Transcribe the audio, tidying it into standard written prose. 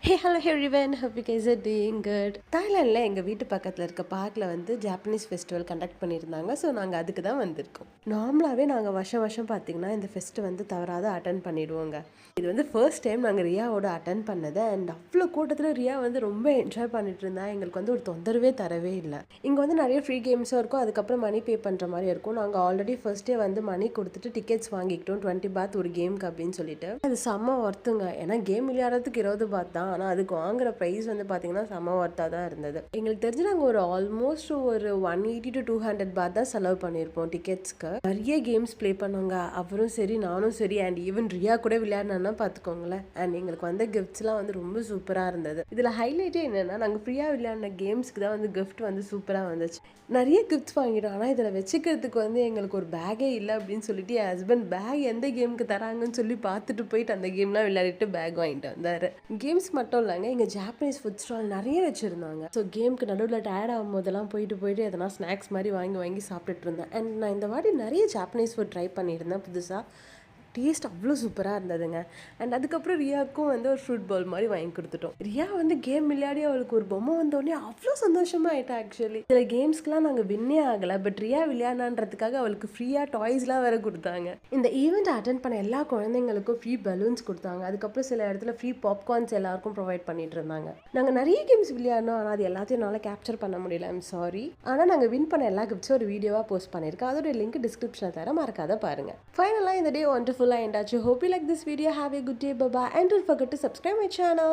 Hey hello everyone, hope you guys are doing good. தாய்லாண்டில் எங்கள் வீட்டு பக்கத்தில் இருக்க பார்க்கில் வந்து ஜாப்பனீஸ் ஃபெஸ்டிவல் கண்டக்ட் பண்ணியிருந்தாங்க. ஸோ நாங்கள் அதுக்கு தான் வந்திருக்கோம். நார்மலாகவே நாங்கள் வருஷம் பார்த்தீங்கன்னா இந்த ஃபெஸ்ட் வந்து தவறாத அட்டன் பண்ணிவிடுவோங்க. இது வந்து ஃபர்ஸ்ட் டைம் நாங்கள் ரியாவோட அட்டன் பண்ணது. அண்ட் அவ்வளோ கூட்டத்தில் ரியா வந்து ரொம்ப என்ஜாய் பண்ணிட்டு இருந்தா. எங்களுக்கு வந்து ஒரு தொந்தரவே தரவே இல்லை. இங்கே வந்து நிறைய ஃப்ரீ கேம்ஸும் இருக்கும், அதுக்கப்புறம் மணி பே பண்ணுற மாதிரி இருக்கும். நாங்கள் ஆல்ரெடி ஃபர்ஸ்டே வந்து மணி கொடுத்துட்டு டிக்கெட்ஸ் வாங்கிக்கிட்டோம், 20 பாத் ஒரு கேமுக்கு அப்படின்னு சொல்லிட்டு. அது செம்ம ஒர்த்துங்க. ஏன்னா கேம் விளையாடுறதுக்கு 20 பாத் தான், ஆனால் அதுக்கு வாங்குற ப்ரைஸ் வந்து பார்த்தீங்கன்னா செம்ம ஒர்த்தாக தான் இருந்தது. எங்களுக்கு தெரிஞ்சு நாங்கள் ஒரு ஆல்மோஸ்ட் ஒரு 180 to 200 பாத் தான் செலவு பண்ணியிருப்போம் டிக்கெட்ஸ்க்கு. நிறைய கேம்ஸ் ப்ளே பண்ணுவாங்க, அவரும் சரி நானும் சரி. அண்ட் ஈவன் ரியா கூட விளையாடினா பார்த்துக்கோங்களேன். அண்ட் எங்களுக்கு வந்த கிஃப்ட்ஸ்லாம் வந்து ரொம்ப சூப்பராக இருந்தது. இதில் ஹைலைட்டே என்னென்னா, நாங்கள் ஃப்ரீயாக விளையாடின கேம்ஸ்க்கு தான் வந்து கிஃப்ட் வந்து சூப்பராக வந்துச்சு. நிறைய கிஃப்ட்ஸ் வாங்கிட்டோம், ஆனால் இதில் வச்சுக்கிறதுக்கு வந்து எங்களுக்கு ஒரு பேக்கே இல்லை அப்படின்னு சொல்லிட்டு என் ஹஸ்பண்ட் பேக் எந்த கேமுக்கு தராங்கன்னு சொல்லி பார்த்துட்டு போயிட்டு அந்த கேம்லாம் விளையாடிட்டு பேக் வாங்கிட்டு வந்தார். கேம்ஸ் மட்டும் இல்லைங்க, இங்கே ஜாப்பனீஸ் ஃபுட் ஸ்டால் நிறைய வச்சுருந்தாங்க. ஸோ கேமுக்கு நடுவில் டயர்ட் ஆகும் போதெல்லாம் போயிட்டு எதனா ஸ்நாக்ஸ் மாதிரி வாங்கி சாப்பிட்டுட்டு இருந்தேன். அண்ட் நான் இந்த வாட்டி நிறைய ஜாப்பனீஸ் ஃபுட் ட்ரை பண்ணியிருந்தேன் புதுசாக. டேஸ்ட் அவ்வளோ சூப்பராக இருந்ததுங்க. அண்ட் அதுக்கப்புறம் ரியாவுக்கும் வந்து ஒரு ஃப்ரூட் பால் மாதிரி வாங்கி கொடுத்துட்டோம். ரியா வந்து கேம் விளையாடி அவளுக்கு ஒரு பொம்மை வந்தோடனே அவ்வளோ சந்தோஷமாக ஆகிட்டா. ஆக்சுவலி சில கேம்ஸ்க்குலாம் நாங்கள் வின்னே ஆகலை, பட் ரியா விளையாடான்றதுக்காக அவளுக்கு ஃப்ரீயாக டாய்ஸ்லாம் வேறு கொடுத்தாங்க. இந்த ஈவெண்ட் அட்டென்ட் பண்ண எல்லா குழந்தைங்களுக்கும் ஃப்ரீ பலூன்ஸ் கொடுத்தாங்க. அதுக்கப்புறம் சில இடத்துல ஃப்ரீ பாப்கார்ன்ஸ் எல்லாருக்கும் ப்ரொவைட் பண்ணிட்டு இருந்தாங்க. நாங்கள் நிறைய கேம்ஸ் விளையாடணும், ஆனால் அது எல்லாத்தையும் என்னால் கேப்சர் பண்ண முடியல, ஐம் சாரி. ஆனால் நாங்கள் வின் பண்ண எல்லா கிஃப்ட்ஸும் ஒரு வீடியோவாக போஸ்ட் பண்ணியிருக்கேன். அதோட லிங்க் டிஸ்கிரிப்ஷனில் தர மறக்காத பாருங்கள். ஃபைனலாக இந்த டே ஒண்டர்ஃபுல்லாக எண்டாச்சு. Hope you like this video. Have a good day. Bye bye, and don't forget to subscribe my channel.